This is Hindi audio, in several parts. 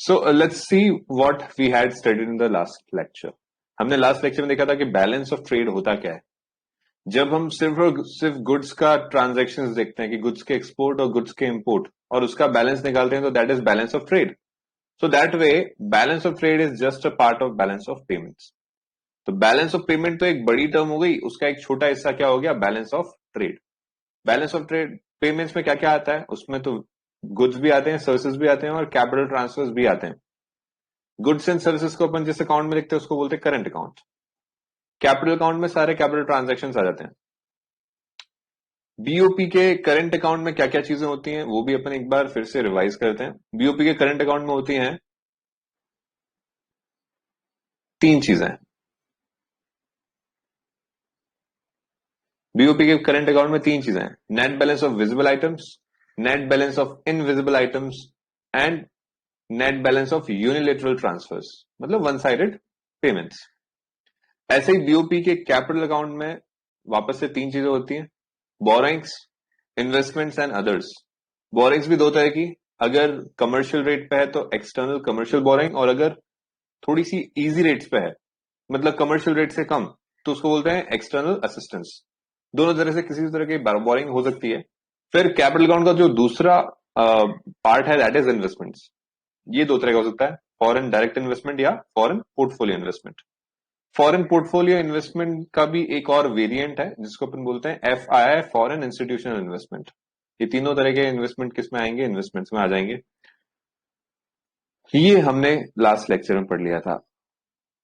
So let's see what we had studied in the last lecture. हमने लास्ट लेक्चर में देखा था कि बैलेंस ऑफ ट्रेड होता क्या है. जब हम सिर्फ और सिर्फ गुड्स का ट्रांजैक्शंस देखते हैं कि गुड्स के एक्सपोर्ट और गुड्स के इंपोर्ट और उसका बैलेंस निकालते हैं तो that is balance of trade. So that way balance of trade is just a part of balance of payments. तो बैलेंस ऑफ पेमेंट तो एक बड़ी टर्म हो गई, उसका एक छोटा हिस्सा क्या हो गया, balance of trade. Balance of trade payments में क्या क्या आता है, उसमें तो गुड्स भी आते हैं, सर्विसेज भी आते हैं और कैपिटल ट्रांसफर्स भी आते हैं. गुड्स एंड सर्विसेज को अपन जिस अकाउंट में लिखते हैं उसको बोलते हैं करंट अकाउंट. कैपिटल अकाउंट में सारे कैपिटल ट्रांजैक्शन आ जाते हैं. बीओपी के करंट अकाउंट में क्या क्या चीजें होती हैं वो भी अपन एक बार फिर से रिवाइज करते हैं. बीओपी के करंट अकाउंट में होती हैं तीन चीजें. बीओपी के करंट अकाउंट में तीन चीजें हैं. Net balance of visible items, net balance of invisible items and net balance of unilateral transfers, मतलब वन साइडेड पेमेंट्स. ऐसे ही बीओपी के कैपिटल अकाउंट में वापस से तीन चीजें होती हैं. Borrowings, investments and others. Borrowings भी दो तरह की, अगर कमर्शियल रेट पे है तो एक्सटर्नल कमर्शियल बोरिंग, और अगर थोड़ी सी इजी रेट्स पे है मतलब कमर्शियल रेट से कम तो उसको बोलते हैं एक्सटर्नल असिस्टेंस. दोनों तरह से किसी तरह की बोरिंग हो सकती है. फिर कैपिटल अकाउंट का जो दूसरा पार्ट है दैट इज इन्वेस्टमेंट्स. ये दो तरह का हो सकता है, फॉरेन डायरेक्ट इन्वेस्टमेंट या foreign portfolio investment. Foreign portfolio investment का भी एक और वेरिएंट है जिसको अपन बोलते हैं एफआईआई, फॉरेन इंस्टीट्यूशनल इन्वेस्टमेंट. ये तीनों तरह के इन्वेस्टमेंट किस में आएंगे, इन्वेस्टमेंट्स में आ जाएंगे. ये हमने लास्ट लेक्चर में पढ़ लिया था.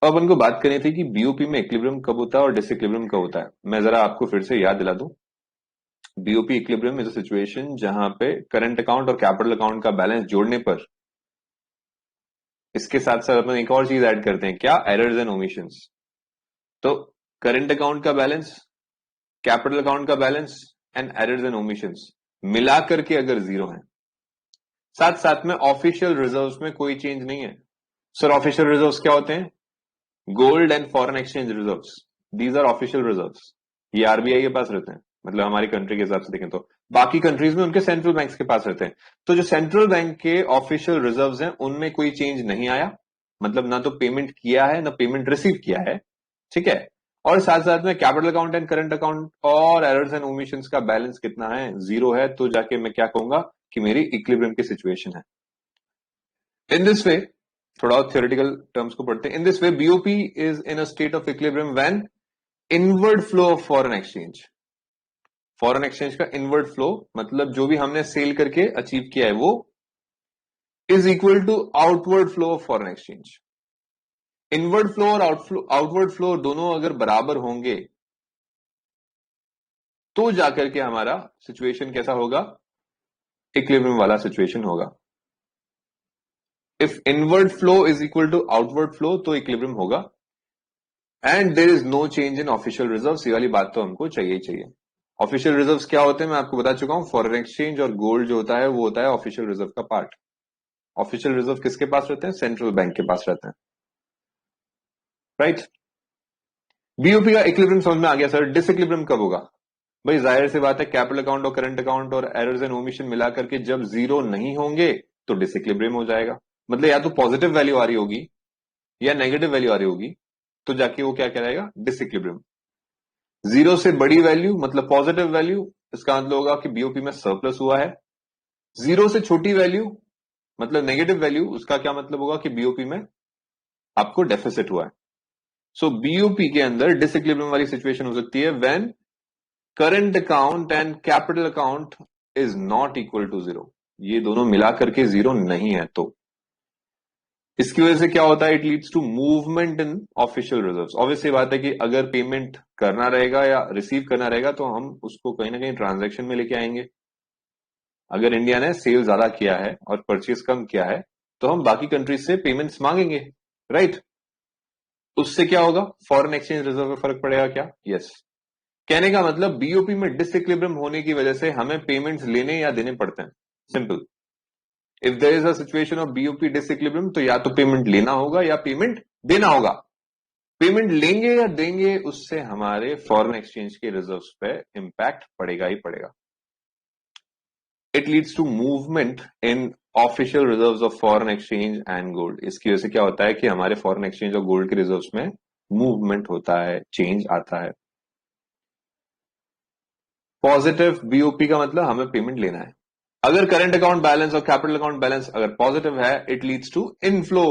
अब अपन को बात करनी थी कि बीओपी में इक्विलिब्रियम कब होता है और डिसइक्विलिब्रियम कब होता है. मैं जरा आपको फिर से याद दिला दूं. BOP equilibrium is a situation जहां पे करंट अकाउंट और कैपिटल अकाउंट का बैलेंस जोड़ने पर इसके साथ साथ अपन एक और चीज ऐड करते हैं, क्या, एरर्स एंड ओमिशंस. तो करंट अकाउंट का बैलेंस, कैपिटल अकाउंट का balance and errors and omissions मिला करके अगर जीरो है, साथ साथ में ऑफिशियल रिजर्व्स में कोई चेंज नहीं है. सर ऑफिशियल रिजर्व्स क्या होते हैं, gold and foreign exchange reserves. These are official reserves. ये आरबीआई के पास रहते हैं, मतलब हमारी कंट्री के हिसाब से देखें तो. बाकी कंट्रीज में उनके सेंट्रल बैंक्स के पास रहते हैं. तो जो सेंट्रल बैंक के ऑफिशियल रिजर्व्स हैं उनमें कोई चेंज नहीं आया, मतलब ना तो पेमेंट किया है ना पेमेंट रिसीव किया है, ठीक है. और साथ साथ में capital account and current account और एरर्स एंड ओमिशंस का बैलेंस कितना है, जीरो है. तो जाके मैं क्या कहूंगा कि मेरी इक्विलिब्रियम की सिचुएशन है. इन दिस वे, थोड़ा और थ्योरेटिकल टर्म्स को पढ़ते हैं. In this way BOP is in a state of equilibrium when inward flow of foreign exchange. Foreign exchange का इनवर्ड फ्लो मतलब जो भी हमने सेल करके अचीव किया है वो is equal to outward flow of foreign exchange. Inward flow और आउटवर्ड फ्लो दोनों अगर बराबर होंगे तो जाकर के हमारा सिचुएशन कैसा होगा, इक्विलिब्रियम वाला सिचुएशन होगा. If inward flow is equal to outward flow तो इक्विलिब्रियम होगा. And there is no change in official reserves. ये वाली बात तो हमको चाहिए ही चाहिए. ऑफिशियल रिजर्व्स क्या होते हैं मैं आपको बता चुका हूं. फॉरेन एक्सचेंज और गोल्ड जो होता है वो होता है ऑफिशियल रिजर्व का पार्ट. ऑफिशियल रिजर्व किसके पास रहते हैं, सेंट्रल बैंक के पास रहते हैं, राइट. बीओपी का इक्विलिब्रियम समझ में आ गया सर. डिसइक्विलिब्रियम कब होगा, भाई जाहिर सी बात है कैपिटल अकाउंट और करंट अकाउंट और एरर्स एंड ओमिशन मिलाकर के जब जीरो नहीं होंगे तो डिसइक्विलिब्रियम हो जाएगा. मतलब या तो पॉजिटिव वैल्यू आ रही होगी या नेगेटिव वैल्यू आ रही होगी तो जाके वो क्या कहलाएगा, डिसइक्विलिब्रियम. जीरो से बड़ी वैल्यू मतलब पॉजिटिव वैल्यू, इसका मतलब होगा कि बीओपी में सरप्लस हुआ है. जीरो से छोटी वैल्यू मतलब नेगेटिव वैल्यू, उसका क्या मतलब होगा कि बीओपी में आपको डेफिसिट हुआ है. सो बीओपी के अंदर डिसइक्विलिब्रियम वाली सिचुएशन हो सकती है when current account and capital account is not equal to zero. ये दोनों मिलाकर के जीरो नहीं है. तो इसकी वजह से क्या होता है, it leads to movement in official reserves. Obviously बात है कि अगर पेमेंट करना रहेगा या रिसीव करना रहेगा तो हम उसको कहीं ना कहीं ट्रांजैक्शन में लेके आएंगे. अगर इंडिया ने सेल ज्यादा किया है और परचेज कम किया है तो हम बाकी कंट्रीज से पेमेंट्स मांगेंगे, राइट. उससे क्या होगा, फॉरेन एक्सचेंज रिजर्व में फर्क पड़ेगा क्या, यस. कहने का मतलब बीओपी में डिसइक्विलिब्रियम होने की वजह से हमें पेमेंट्स लेने या देने पड़ते हैं. Simple. If there is a situation of BOP disequilibrium तो या तो पेमेंट लेना होगा या पेमेंट देना होगा. पेमेंट लेंगे या देंगे उससे हमारे फॉरेन एक्सचेंज के रिजर्व्स पे इंपैक्ट पड़ेगा ही पड़ेगा. It leads to movement in official reserves of foreign exchange and gold. इसकी वजह से क्या होता है कि हमारे फॉरेन एक्सचेंज और गोल्ड के रिजर्व्स में मूवमेंट होता है, चेंज आता है। पॉजिटिव बीओपी का मतलब हमें पेमेंट लेना है। अगर करंट अकाउंट बैलेंस और कैपिटल अकाउंट बैलेंस अगर पॉजिटिव है, it leads to inflow.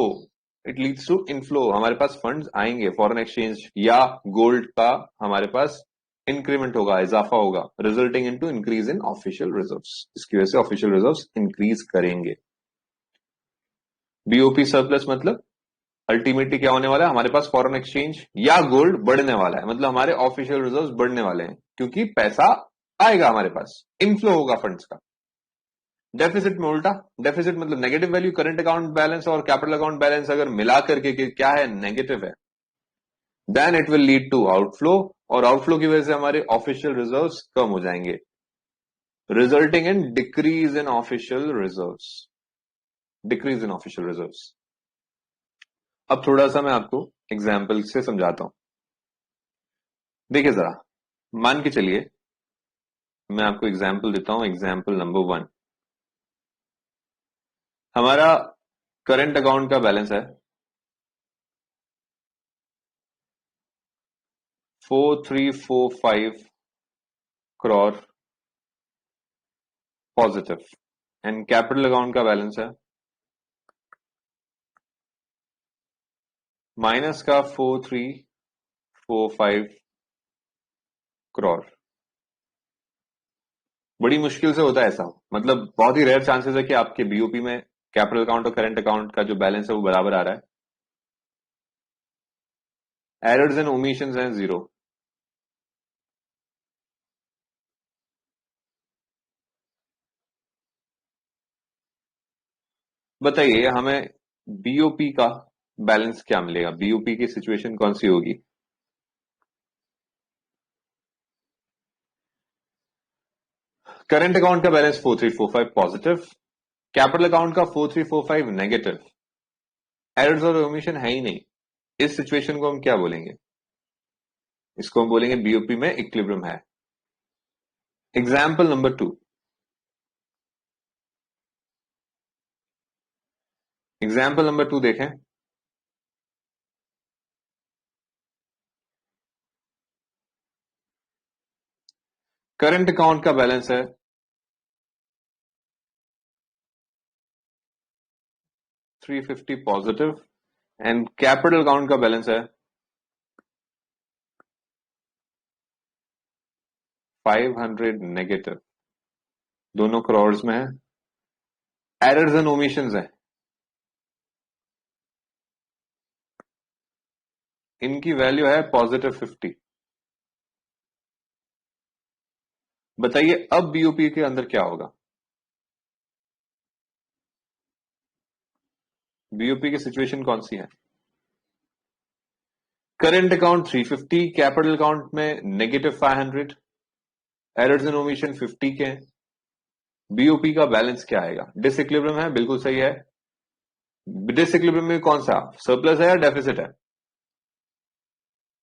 It leads to inflow, हमारे पास फंड्स आएंगे, फॉरेन एक्सचेंज या गोल्ड का हमारे पास इंक्रीमेंट होगा, इजाफा होगा, resulting into increase in official reserves. इसकी वजह से ऑफिशियल रिजर्व्स इंक्रीज करेंगे। बीओपी सरप्लस मतलब अल्टीमेटली क्या होने वाला है, हमारे पास फॉरेन एक्सचेंज या गोल्ड बढ़ने वाला है, मतलब हमारे ऑफिशियल रिजर्व्स बढ़ने वाले हैं, क्योंकि पैसा आएगा हमारे पास, इनफ्लो होगा फंड्स का। डेफिसिट में उल्टा, डेफिसिट मतलब negative value, current account balance और कैपिटल अकाउंट बैलेंस अगर मिला करके क्या है, नेगेटिव है, then it will lead to outflow, और आउटफ्लो की वजह से हमारे ऑफिशियल रिजर्व्स कम हो जाएंगे, resulting in decrease in official reserves. Decrease in official reserves. अब थोड़ा सा मैं आपको एग्जाम्पल से समझाता हूं। देखिए जरा, मान के चलिए मैं आपको एग्जाम्पल देता हूं, एग्जाम्पल नंबर 1। हमारा करंट अकाउंट का बैलेंस है 4345 crore positive, and capital account का बैलेंस है माइनस का 4345 crore। बड़ी मुश्किल से होता है ऐसा, मतलब बहुत ही रेयर चांसेस है कि आपके बीओपी में कैपिटल अकाउंट और करंट अकाउंट का जो बैलेंस है वो बराबर आ रहा है। एरर्स एंड ओमिशंस हैं 0। बताइए हमें बीओपी का बैलेंस क्या मिलेगा, बीओपी की सिचुएशन कौन सी होगी। करंट अकाउंट का बैलेंस 4345 पॉजिटिव, कैपिटल अकाउंट का 4345 नेगेटिव, एरर्स और ओमिशन है ही नहीं। इस सिचुएशन को हम क्या बोलेंगे, इसको हम बोलेंगे बीओपी में इक्विलिब्रियम है। Example number 2। एग्जाम्पल नंबर 2 देखें। करंट अकाउंट का बैलेंस है 350 पॉजिटिव, एंड कैपिटल अकाउंट का बैलेंस है 500 नेगेटिव, दोनों करोड़ में है। एरर्स एंड ओमिशंस है, इनकी वैल्यू है पॉजिटिव 50। बताइए अब बीओपी के अंदर क्या होगा, बीओपी की सिचुएशन कौन सी है। करंट अकाउंट 350, कैपिटल अकाउंट में नेगेटिव 500, एरर्स एंड ओमिशन 50 के हैं। बीओपी का बैलेंस क्या आएगा, डिसइक्विलिब्रियम है, बिल्कुल सही है। डिसइक्विलिब्रियम में कौन सा, सरप्लस है या डेफिसिट है,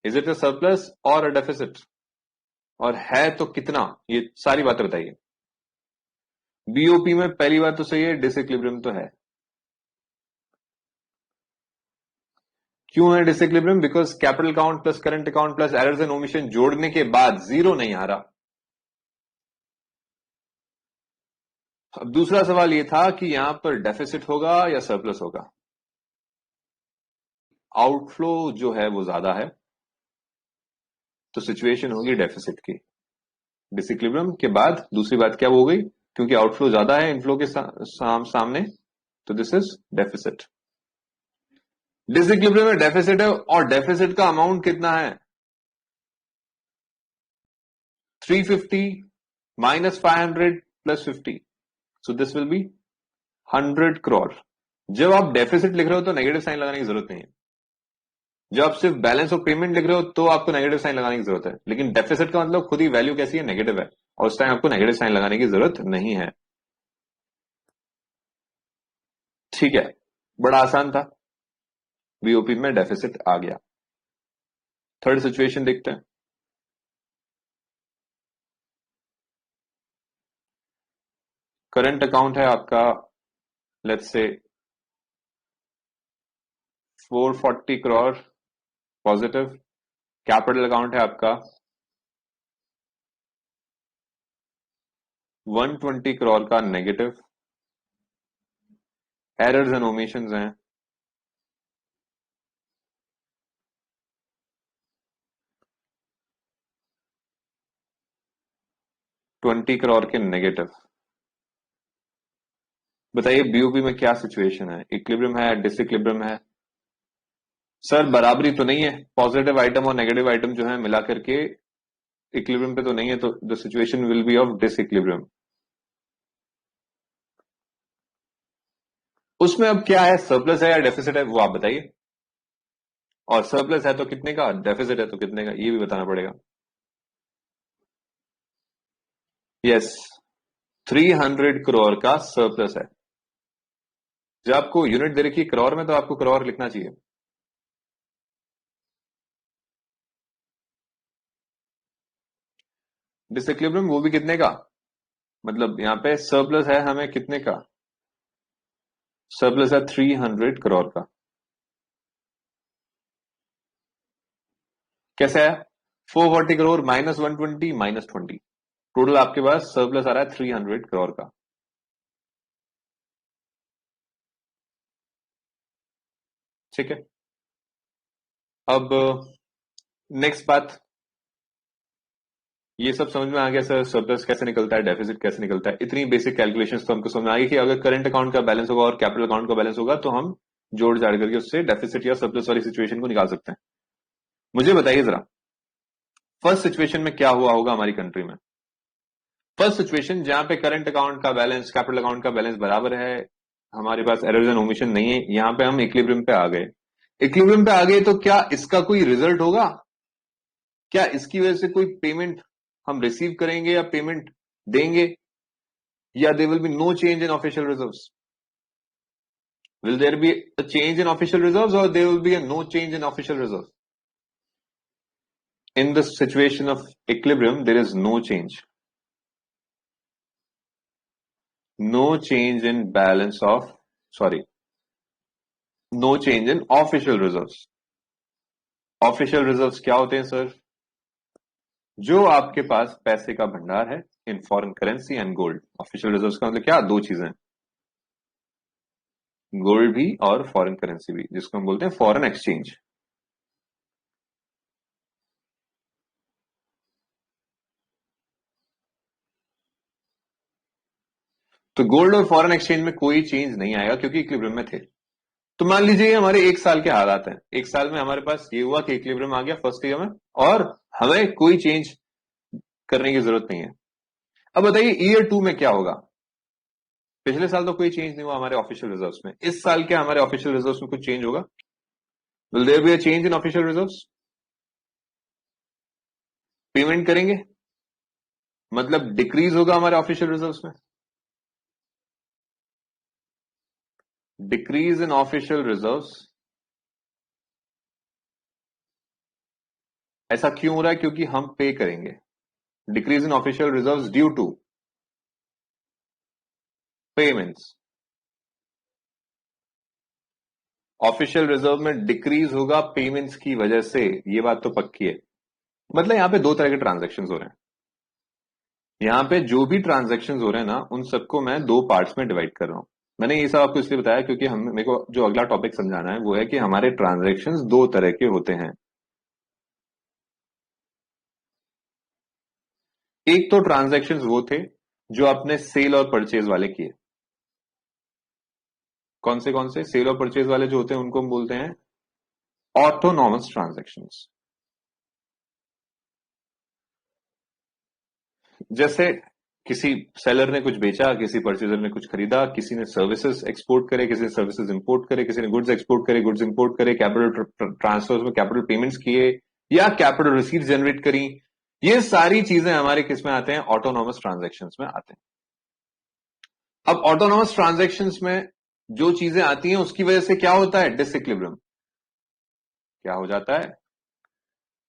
इज इट अ सरप्लस और अ डेफिसिट, और है तो कितना, ये सारी बातें बताइए। बीओपी में पहली बात तो सही है, डिसइक्विलिब्रियम तो है। क्यों है disequilibrium, because capital account plus current account plus errors and omission जोड़ने के बाद जीरो नहीं आ रहा। अब दूसरा सवाल यह था कि यहां पर डेफिसिट होगा या सरप्लस होगा। आउटफ्लो जो है वो ज्यादा है, तो सिचुएशन होगी डेफिसिट की। डिसइक्विलिब्रियम के बाद दूसरी बात क्या हो गई, क्योंकि आउटफ्लो ज्यादा है इनफ्लो के सामने, तो दिस इज डेफिसिट। डिसइक्विलिब्रियम में डेफिसिट है, और डेफिसिट का अमाउंट कितना है, 350 minus 500 plus 50, so this will be 100 crore. जब आप डेफिसिट लिख रहे हो तो नेगेटिव साइन लगाने की जरूरत नहीं है। जब आप सिर्फ बैलेंस ऑफ पेमेंट लिख रहे हो तो आपको नेगेटिव साइन लगाने की जरूरत है, लेकिन डेफिसिट का मतलब खुद ही वैल्यू कैसी है, नेगेटिव है, और उस टाइम आपको नेगेटिव साइन लगाने की जरूरत नहीं है। ठीक है, बड़ा आसान था, बीओपी में डेफिसिट आ गया। थर्ड सिचुएशन देखते हैं। करंट अकाउंट है आपका let's say 440 crore positive, capital account है आपका 120 करोड़ का नेगेटिव, एरर्स एंड ओमिशंस हैं 20 करोड़ के नेगेटिव। बताइए बीओपी में क्या सिचुएशन है, इक्विलिब्रियम है डिसइक्विलिब्रियम है? सर बराबरी तो नहीं है, पॉजिटिव आइटम और नेगेटिव आइटम जो है मिला करके इक्विलिब्रियम पे तो नहीं है, तो the situation will be of disequilibrium. उसमें अब क्या है, सरप्लस है या डेफिसिट है वो आप बताइए, और सरप्लस है तो कितने का, डेफिसिट है तो कितने का, ये भी बताना पड़ेगा। यस, 300 करोड़ का सरप्लस है। जब आपको यूनिट दे रखी है करोड़ में तो आपको करोड़ लिखना चाहिए। डिसइक्विलिब्रियम वो भी कितने का, मतलब यहां पे सरप्लस है हमें कितने का, सरप्लस है 300 करोड़ का। कैसे है, 440 करोड़ माइनस 120 माइनस 20, टोटल आपके पास सरप्लस आ रहा है 300 करोड़ का। ठीक है, अब नेक्स्ट बात, ये सब समझ में आ गया सर, सरप्लस कैसे निकलता है, डेफिसिट कैसे निकलता है, इतनी बेसिक कैलकुलेशंस तो हमको समझ में आ गई कि अगर करंट अकाउंट का बैलेंस होगा और कैपिटल अकाउंट का बैलेंस होगा तो हम जोड़ जाड़ करके उससे डेफिसिट या सरप्लस वाली सिचुएशन को निकाल सकते हैं। मुझे बताइए जरा, फर्स्ट सिचुएशन में क्या हुआ होगा हमारी कंट्री में? फर्स्ट सिचुएशन जहां पे करंट अकाउंट का बैलेंस कैपिटल अकाउंट का बैलेंस बराबर है, हमारे पास एरर्स एंड ओमिशन नहीं है, यहां पे हम इक्विलिब्रियम पे आ गए। इक्विलिब्रियम पे आ गए तो क्या इसका कोई रिजल्ट होगा, क्या इसकी वजह से कोई पेमेंट हम रिसीव करेंगे या पेमेंट देंगे, या there will be no change in official reserves? Will there be a change in official reserves or there will be a no change in official reserves? In the situation of equilibrium, there is no change. No change in balance of, sorry, no change in official reserves. Official reserves क्या होते हैं सर? जो आपके पास पैसे का भंडार है in foreign currency and gold. Official reserves का मतलब क्या, दो चीजें, गोल्ड भी और फॉरेन करेंसी भी, जिसको हम बोलते हैं फॉरेन एक्सचेंज। तो गोल्ड और फॉरेन एक्सचेंज में कोई चेंज नहीं आएगा क्योंकि इक्विलिब्रियम में थे। तो मान लीजिए हमारे एक साल के हालात हैं, एक साल में हमारे पास ये हुआ कि इक्विलिब्रियम आ गया फर्स्ट ईयर में और हमें कोई चेंज करने की जरूरत नहीं है। अब बताइए ईयर 2 में क्या होगा? पिछले साल तो कोई चेंज नहीं हुआ हमारे ऑफिशियल रिजर्व्स में, इस साल क्या हमारे ऑफिशियल रिजर्व्स में कुछ चेंज होगा? Will there be a change in official reserves? Payment करेंगे मतलब डिक्रीज होगा हमारे ऑफिशियल रिजर्व्स में, डिक्रीज इन ऑफिशियल रिजर्व्स। ऐसा क्यों हो रहा है? क्योंकि हम पे करेंगे। Decrease in official reserves due to payments. Official reserve में डिक्रीज होगा पेमेंट्स की वजह से, ये बात तो पक्की है। मतलब यहां पे दो तरह के ट्रांजैक्शन हो रहे हैं, यहां पे जो भी ट्रांजैक्शन हो रहे हैं ना उन सबको मैं दो पार्ट्स में डिवाइड कर रहा हूं। मैंने ये सब आपको इसलिए बताया क्योंकि हम मेरे को जो अगला टॉपिक समझाना है वो है कि हमारे ट्रांजैक्शंस दो तरह के होते हैं। एक तो ट्रांजैक्शंस वो थे जो आपने सेल और परचेज वाले किए। कौन से सेल और परचेज वाले जो होते हैं उनको हम बोलते हैं ऑटोनॉमस ट्रांजैक्शंस। जैसे किसी सेलर ने कुछ बेचा, किसी परचेजर ने कुछ खरीदा, किसी ने सर्विसेज एक्सपोर्ट करे, किसी ने सर्विसेज इंपोर्ट करे, किसी ने गुड्स एक्सपोर्ट करे, गुड्स इंपोर्ट करे, कैपिटल ट्रांसफर्स में कैपिटल पेमेंट्स किए या कैपिटल रिसीव जनरेट करी। ये सारी चीजें हमारे किस में आते हैं? ऑटोनॉमस ट्रांजैक्शंस में आते हैं। अब ऑटोनॉमस ट्रांजैक्शंस में जो चीजें आती हैं उसकी वजह से क्या होता है? डिसइक्विलिब्रियम। क्या हो जाता है?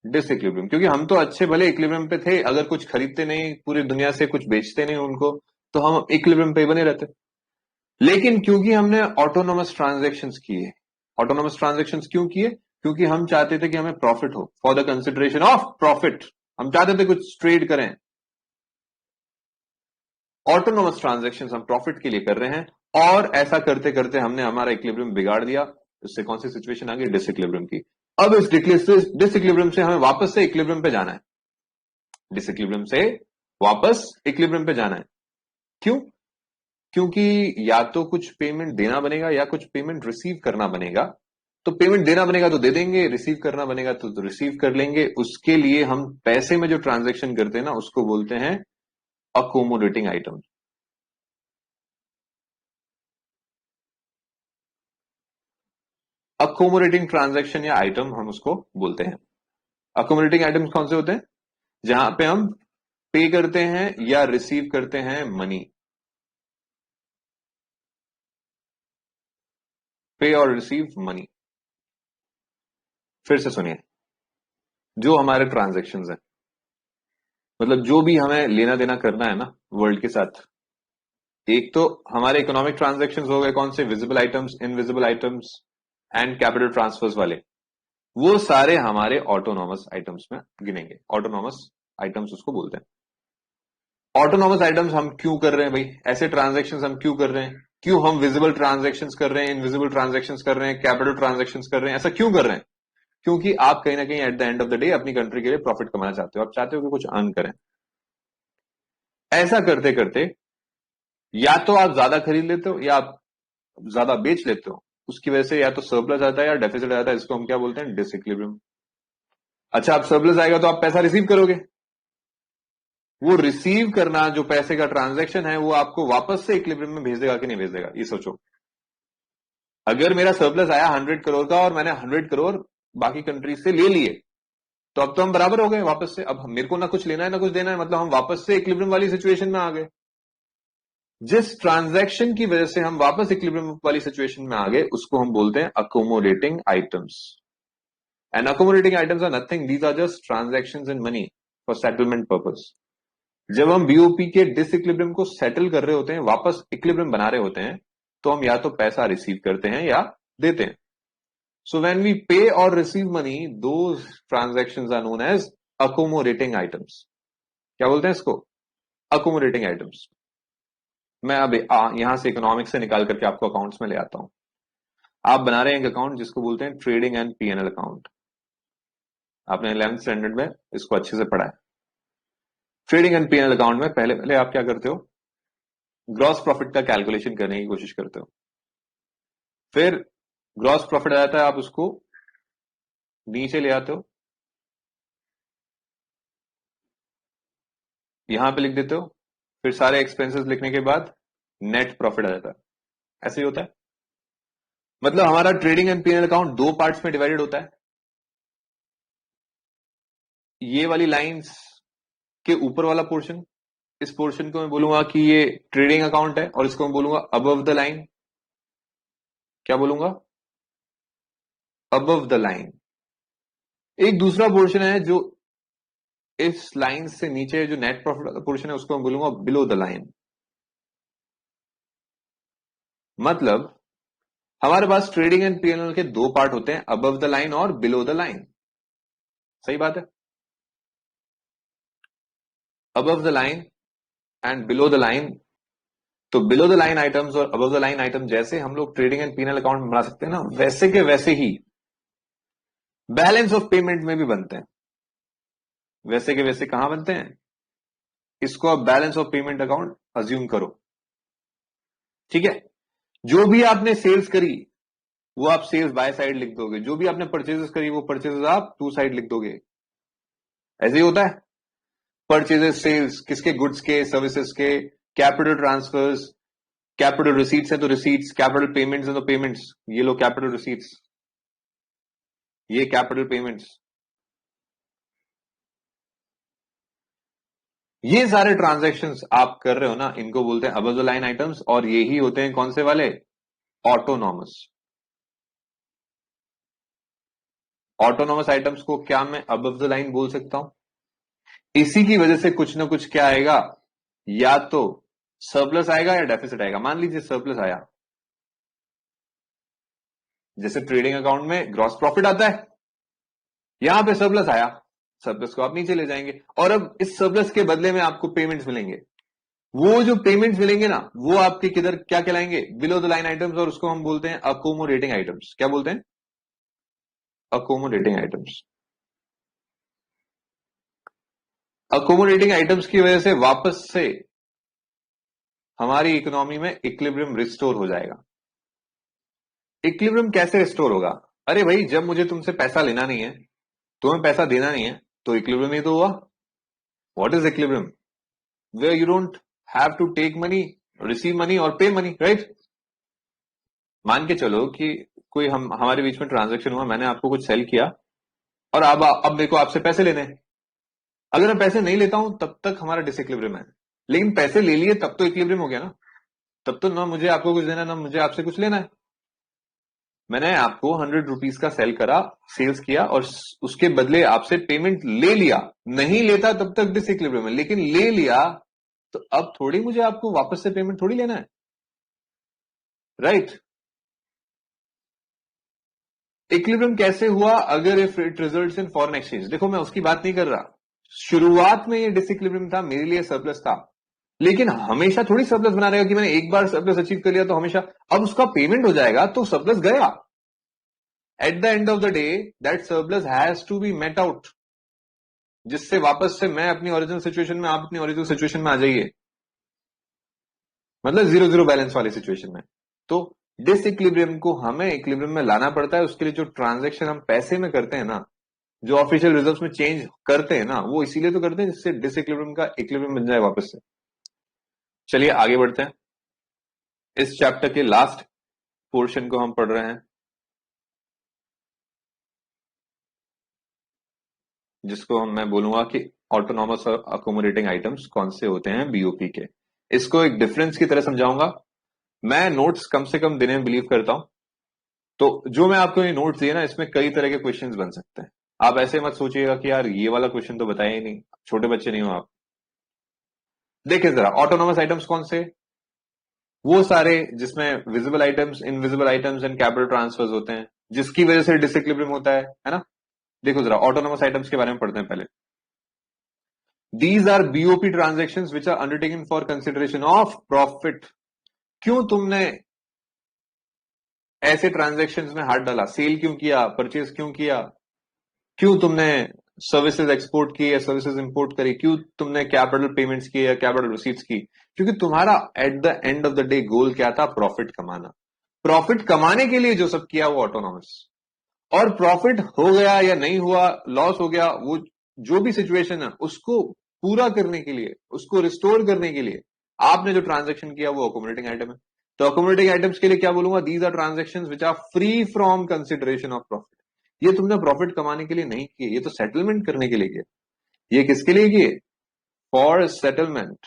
डिसइक्विलिब्रियम। क्योंकि हम तो अच्छे भले इक्विलिब्रियम पे थे, अगर कुछ खरीदते नहीं पूरी दुनिया से, कुछ बेचते नहीं उनको, तो हम इक्विलिब्रियम पे बने रहते। लेकिन क्योंकि हमने ऑटोनोमस ट्रांजैक्शंस किए, ऑटोनोमस ट्रांजैक्शंस क्यों किए? क्योंकि हम चाहते थे कि हमें प्रॉफिट हो, for the consideration of profit, हम चाहते थे कुछ ट्रेड करें। ऑटोनोमस ट्रांजैक्शंस हम प्रॉफिट के लिए कर रहे हैं, और ऐसा करते करते हमने हमारा इक्विलिब्रियम बिगाड़ दिया। इससे कौन सी सिचुएशन आ गई? डिसइक्विलिब्रियम की। अब इस डिसइक्विलिब्रियम से हमें वापस से इक्विलिब्रियम पे जाना है, डिसइक्विलिब्रियम से वापस इक्विलिब्रियम पे जाना है। क्यों? क्योंकि या तो कुछ पेमेंट देना बनेगा या कुछ पेमेंट रिसीव करना बनेगा। तो पेमेंट देना बनेगा तो दे देंगे, रिसीव करना बनेगा तो रिसीव कर लेंगे। उसके लिए हम पैसे में जो ट्रांजैक्शन करते हैं ना, उसको बोलते हैं अकोमोडेटिंग आइटम। अकोमोडेटिंग ट्रांजैक्शन या आइटम हम उसको बोलते हैं। अकोमोडेटिंग आइटम्स कौन से होते हैं? जहां पे हम पे करते हैं या रिसीव करते हैं मनी। पे और रिसीव मनी। फिर से सुनिए, जो हमारे ट्रांजैक्शंस हैं, मतलब जो भी हमें लेना देना करना है ना वर्ल्ड के साथ, एक तो हमारे इकोनॉमिक ट्रांजैक्शंस हो गए, कौन से? Visible items, invisible items and capital transfers वाले, वो सारे हमारे ऑटोनॉमस आइटम्स में गिनेंगे। ऑटोनॉमस आइटम्स उसको बोलते हैं। ऑटोनॉमस आइटम्स हम क्यों कर रहे हैं भाई? ऐसे ट्रांजैक्शंस हम क्यों कर रहे हैं? क्यों हम विजिबल ट्रांजैक्शंस कर रहे हैं, इनविजिबल ट्रांजैक्शंस कर रहे हैं, कैपिटल ट्रांजैक्शंस कर रहे हैं? ऐसा क्यों कर रहे हैं? क्योंकि आप कहीं ना कहीं eight the end of the day अपनी कंट्री के लिए प्रॉफिट कमाना चाहते हो, आप चाहते हो कि कुछ अर्न करें। ऐसा करते करते या तो आप ज्यादा खरीद लेते हो या आप ज्यादा बेच लेते हो, उसकी वजह से या तो सरप्लस आता है या डेफिसिट आता है। इसको हम क्या बोलते हैं? डिसइक्विलिब्रियम। अच्छा, आप सरप्लस आएगा तो आप पैसा रिसीव करोगे, वो रिसीव करना जो पैसे का ट्रांजैक्शन है वो आपको वापस से इक्विलिब्रियम में भेज देगा कि नहीं भेज देगा? ये सोचो। अगर मेरा सरप्लस आया 100 करोड़ का और मैंने 100 करोड़ बाकी कंट्रीज से ले लिए, तो अब तो हम बराबर हो गए वापस से। अब मेरे को ना कुछ लेना है ना कुछ देना है, मतलब हम वापस से इक्विलिब्रियम वाली सिचुएशन में आ गए। जिस ट्रांजैक्शन की वजह से हम वापस इक्विलिब्रियम वाली सिचुएशन में आ गए, उसको हम बोलते हैं accommodating items. And accommodating items are nothing, these are just transactions in money for settlement purpose. जब हम बीओपी के डिसइक्विलिब्रियम को सेटल कर रहे होते हैं, वापस इक्विलिब्रियम बना रहे होते हैं, तो हम या तो पैसा रिसीव करते हैं या देते हैं। सो व्हेन वी पे और receive money, those transactions are known as accommodating items. क्या बोलते हैं इसको? Accommodating items. मैं अब यहां से इकोनॉमिक्स से निकाल करके आपको अकाउंट्स में ले आता हूं। आप बना रहे हैं एक अकाउंट जिसको बोलते हैं ट्रेडिंग एंड पीएनएल अकाउंट। आपने 11th स्टैंडर्ड में इसको अच्छे से पढ़ा है। ट्रेडिंग एंड पीएनएल अकाउंट में पहले पहले आप क्या करते हो? ग्रॉस प्रॉफिट का कैलकुलेशन करने की कोशिश करते हो। फिर ग्रॉस प्रॉफिट आ जाता है, आप उसको नीचे ले आते हो, यहां पे लिख देते हो। फिर सारे एक्सपेंसेस लिखने के बाद नेट प्रॉफिट आ जाता है। ऐसे ही होता है। मतलब हमारा ट्रेडिंग एंड पीएनएल अकाउंट दो पार्ट्स में डिवाइडेड होता है। ये वाली लाइंस के ऊपर वाला पोर्शन, इस पोर्शन को मैं बोलूंगा कि ये ट्रेडिंग अकाउंट है, और इसको मैं बोलूंगा अबव द लाइन। क्या बोलूंगा? Above the line. एक दूसरा पोर्शन है जो इस लाइन से नीचे, जो नेट प्रॉफिट वाला पोर्शन है, उसको मैं बोलूंगा बिलो द लाइन। मतलब हमारे पास ट्रेडिंग एंड पीएनएल के दो पार्ट होते हैं, अबव द लाइन और बिलो द लाइन। सही बात है। Above the line and below the line. तो बिलो द लाइन आइटम्स और अबव द लाइन आइटम जैसे हम लोग ट्रेडिंग एंड पीएनएल अकाउंट बना सकते हैं ना, वैसे के वैसे ही बैलेंस ऑफ पेमेंट में भी बनते हैं। वैसे के वैसे कहां बनते हैं? इसको आप balance of payment account assume करो। ठीक है। जो भी आपने सेल्स करी वो आप सेल्स बाय साइड लिख दोगे, जो भी आपने परचेजेस करी वो परचेजेस आप टू साइड लिख दोगे। ऐसे ही होता है। परचेजेस, सेल्स किसके? गुड्स के, सर्विसेज के। कैपिटल ट्रांसफर्स, कैपिटल रिसीट्स है तो रिसीट्स, कैपिटल पेमेंट्स है तो पेमेंट्स। ये लो कैपिटल रिसीट्स, ये कैपिटल पेमेंट्स। ये सारे ट्रांजैक्शंस आप कर रहे हो ना, इनको बोलते हैं अबव द लाइन आइटम्स, और ये ही होते हैं कौन से वाले? ऑटोनॉमस। ऑटोनॉमस आइटम्स को क्या मैं अबव द लाइन बोल सकता हूं? इसी की वजह से कुछ ना कुछ क्या आएगा, या तो सरप्लस आएगा या डेफिसिट आएगा। मान लीजिए सरप्लस आया, जैसे ट्रेडिंग अकाउंट में ग्रॉस प्रॉफिट आता है, यहां पे सरप्लस आया, सरप्लस को आप नीचे ले जाएंगे और अब इस सरप्लस के बदले में आपको पेमेंट्स मिलेंगे। वो जो पेमेंट्स मिलेंगे ना, वो आपके किधर क्या कहलाएंगे, बिलो द लाइन आइटम्स, और उसको हम बोलते हैं अकोमोडेटिंग आइटम्स। क्या बोलते हैं, अकोमोडेटिंग आइटम्स। अकोमोडेटिंग आइटम्स की वजह से वापस से हमारी इकोनॉमी में इक्विलिब्रियम रिस्टोर हो जाएगा। इक्विलिब्रियम कैसे रिस्टोर होगा, अरे भाई जब मुझे तुमसे पैसा लेना नहीं है, तुम्हें पैसा देना नहीं है, तो इक्विलिब्रियम ही तो हुआ। What is equilibrium, where you don't have to take money, receive money और पे मनी, राइट। मान के चलो कि कोई हमारे बीच में ट्रांजैक्शन हुआ, मैंने आपको कुछ सेल किया और अब मेरे को आपसे पैसे लेने हैं। अगर मैं पैसे नहीं लेता हूं तब तक हमारा डिसइक्विलिब्रियम है, लेकिन पैसे ले लिए तब तो इक्विलिब्रियम हो गया ना। तब तो ना मुझे आपको कुछ देना, ना मुझे आपसे कुछ लेना है। मैंने आपको 100 रुपीज का सेल करा, सेल्स किया और उसके बदले आपसे पेमेंट ले लिया। नहीं लेता तब तक डिसइक्विलिब्रियम है, लेकिन ले लिया तो अब थोड़ी मुझे आपको वापस से पेमेंट थोड़ी लेना है, राइट। इक्विलिब्रियम कैसे हुआ, अगर if it results in foreign exchange. देखो मैं उसकी बात नहीं कर रहा, शुरुआत में ये डिसइक्विलिब्रियम था, मेरे लिए सरप्लस था, लेकिन हमेशा थोड़ी सरप्लस बना रहेगा कि मैंने एक बार सरप्लस अचीव कर लिया तो हमेशा। अब उसका पेमेंट हो जाएगा तो सरप्लस गया। At the end of the day that surplus has to be met out, जिससे वापस से मैं अपनी ओरिजिनल सिचुएशन में, आप अपनी ओरिजिनल सिचुएशन में आ जाइए, मतलब 0-0 बैलेंस वाली सिचुएशन में। तो डिसइक्विलिब्रियम को हमें इक्विलिब्रियम में लाना पड़ता है। उसके लिए जो ट्रांजैक्शन हम पैसे में करते हैं ना, जो ऑफिशियल रिजर्व्स में चेंज करते हैं ना, वो इसीलिए तो करते हैं जिससे डिसइक्विलिब्रियम का इक्विलिब्रियम बन जाए वापस से। चलिए आगे बढ़ते हैं। इस चैप्टर के लास्ट पोर्शन को हम पढ़ रहे हैं, जिसको मैं बोलूंगा कि ऑटोनॉमस और अकोमोडेटिंग आइटम्स कौन से होते हैं बीओपी के। इसको एक डिफरेंस की तरह समझाऊंगा। मैं नोट्स कम से कम देने में बिलीव करता हूं, तो जो मैं आपको ये नोट्स दिए ना, इसमें कई तरह के क्वेश्चंस बन सकते हैं। आप ऐसे मत सोचिएगा कि यार ये वाला क्वेश्चन तो बताया ही नहीं, छोटे बच्चे नहीं हो आप। देखिए जरा, ऑटोनॉमस आइटम्स कौन से, वो सारे जिसमें visible items, invisible items and capital transfers होते हैं, जिसकी वजह से डिसइक्विलिब्रियम होता है ना। देखो जरा ऑटोनॉमस आइटम्स के बारे में पढ़ते हैं पहले। These are BOP transaction which are undertaken for consideration of profit. क्यों तुमने ऐसे ट्रांजेक्शन में हाथ डाला, सेल क्यों किया, परचेज क्यों किया, क्यों तुमने सर्विसेज एक्सपोर्ट की या सर्विसेज इंपोर्ट करी, क्यों तुमने कैपिटल पेमेंट्स की या कैपिटल रिसीट्स की। क्योंकि तुम्हारा at the end of the day goal क्या था, प्रॉफिट कमाना। प्रॉफिट कमाने के लिए जो सब किया वो ऑटोनॉमस। और प्रॉफिट हो गया या नहीं हुआ, लॉस हो गया, वो जो भी सिचुएशन है उसको पूरा करने के लिए, उसको रिस्टोर करने के लिए आपने जो ट्रांजेक्शन किया वो अकोमोडेटिंग आइटम है। तो अकोमोडेटिंग आइटम्स के लिए क्या बोलूंगा, these are transaction which are free from consideration of profit. ये तुमने प्रॉफिट कमाने के लिए नहीं किए, ये तो सेटलमेंट करने के लिए किए। ये किसके लिए किए, फॉर सेटलमेंट।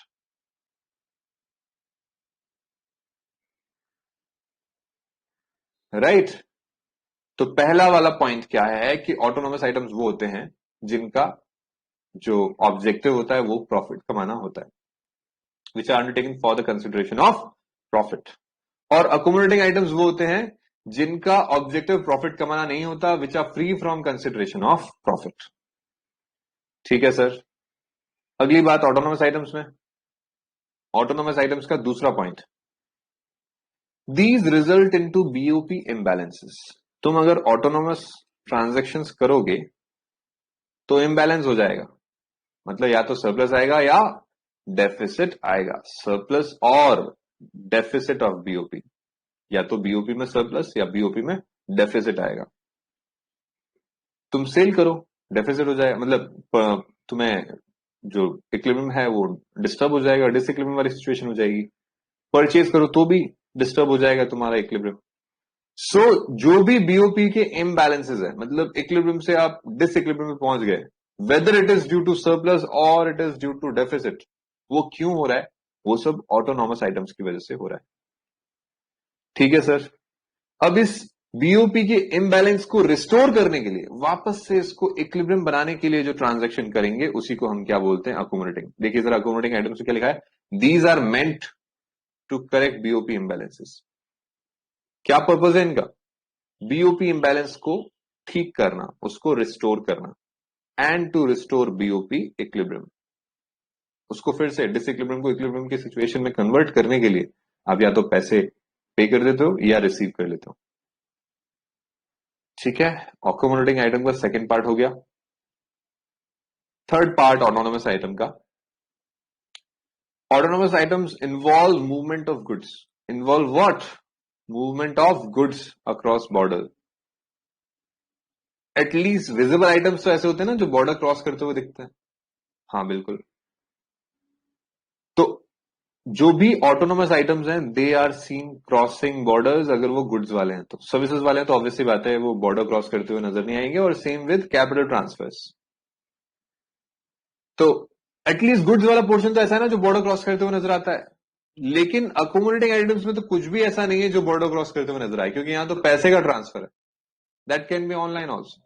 राइट। तो पहला वाला पॉइंट क्या है कि ऑटोनॉमस आइटम्स वो होते हैं जिनका जो ऑब्जेक्टिव होता है वो प्रॉफिट कमाना होता है, which are undertaken for the consideration of profit. और अकोमोडेटिंग आइटम्स वो होते हैं जिनका ऑब्जेक्टिव प्रॉफिट कमाना नहीं होता, which are free from consideration of profit. ठीक है सर। अगली बात ऑटोनॉमस आइटम्स में, ऑटोनॉमस आइटम्स का दूसरा point, these result into BOP imbalances. तुम अगर ऑटोनॉमस ट्रांजैक्शंस करोगे तो इम्बैलेंस हो जाएगा, मतलब या तो सरप्लस आएगा या डेफिसिट आएगा। सरप्लस और डेफिसिट ऑफ बीओपी, या तो बीओपी में सरप्लस या बीओपी में डेफिसिट आएगा। तुम सेल करो, डेफिसिट हो जाएगा, मतलब तुम्हें जो इक्विलिब्रियम है वो डिस्टर्ब हो जाएगा, डिसइक्विलिब्रियम वाली सिचुएशन हो जाएगी। परचेज करो तो भी डिस्टर्ब हो जाएगा तुम्हारा इक्विलिब्रियम। सो जो भी बीओपी के इम्बैलेंसेस है, मतलब इक्विलिब्रियम से आप डिसइक्विलिब्रियम में पहुंच गए, whether it is due to surplus और it is due to deficit, वो क्यों हो रहा है, वो सब ऑटोनॉमस आइटम्स की वजह से हो रहा है। ठीक है सर। अब इस बीओपी के इम्बैलेंस को रिस्टोर करने के लिए, वापस से इसको इक्विलिब्रियम बनाने के लिए जो ट्रांजैक्शन करेंगे उसी को हम क्या बोलते हैं, अकोमोडेटिंग। देखिए जरा अकोमोडेटिंग आइटम्स में क्या लिखा है, these are meant to correct BOP imbalances. क्या पर्पज है इनका? बीओपी इम्बैलेंस को ठीक करना, उसको रिस्टोर करना, and to restore BOP equilibrium. उसको फिर से डिसइक्विलिब्रियम को इक्विलिब्रियम की सिचुएशन में कन्वर्ट करने के लिए आप या तो पैसे पे कर देते हो या रिसीव कर लेते हो। ठीक है, अकोमोडेटिंग आइटम का सेकंड पार्ट हो गया। थर्ड पार्ट ऑटोनोमस आइटम का। Autonomous items involve movement of goods. Involve what? Movement of goods across border. At least visible items तो ऐसे होते हैं ना जो बॉर्डर क्रॉस करते हुए दिखते हैं। हाँ बिल्कुल। तो जो भी ऑटोनोमस आइटम्स हैं they are seen crossing borders. अगर वो गुड्स वाले हैं तो, सर्विसेज वाले हैं तो ऑब्वियसली बात है वो बॉर्डर क्रॉस करते हुए नजर नहीं आएंगे। और सेम विद कैपिटल ट्रांसफर्स। तो एटलीस्ट गुड्स वाला पोर्शन तो ऐसा है ना जो बॉर्डर क्रॉस करते हुए नजर आता है। लेकिन अकोमोडेटिंग आइटम्स में तो कुछ भी ऐसा नहीं है जो बॉर्डर क्रॉस करते हुए नजर आए, क्योंकि यहां तो पैसे का ट्रांसफर है। That can be online also.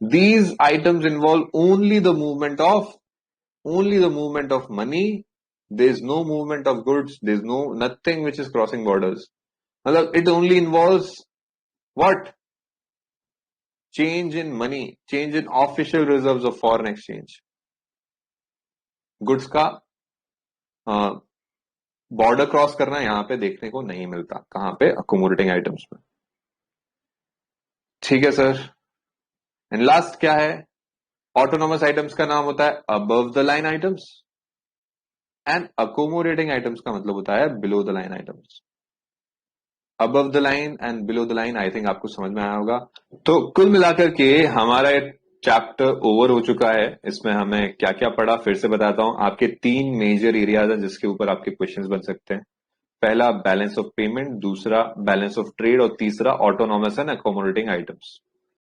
These items involve only the movement of money. There is no movement of goods. There is nothing which is crossing borders. It only involves what? Change in money, change in official reserves of foreign exchange. Goods का बॉर्डर क्रॉस करना यहां पे देखने को नहीं मिलता। कहां पे? अकोमोडेटिंग आइटम्स में। ठीक है सर। एंड लास्ट क्या है? ऑटोनोमस आइटम्स का नाम होता है above the line items, and accommodating items का मतलब होता है below the line items. Above the line and below the line, I think आपको समझ में आया होगा। तो कुल मिलाकर के हमारा चैप्टर ओवर हो चुका है। इसमें हमें क्या क्या पढ़ा फिर से बताता हूं। आपके 3 मेजर एरियाज हैं जिसके ऊपर आपके क्वेश्चंस बन सकते हैं। पहला बैलेंस ऑफ पेमेंट, दूसरा बैलेंस ऑफ ट्रेड, और तीसरा ऑटोनोमस एंड अकोमोडेटिंग आइटम्स।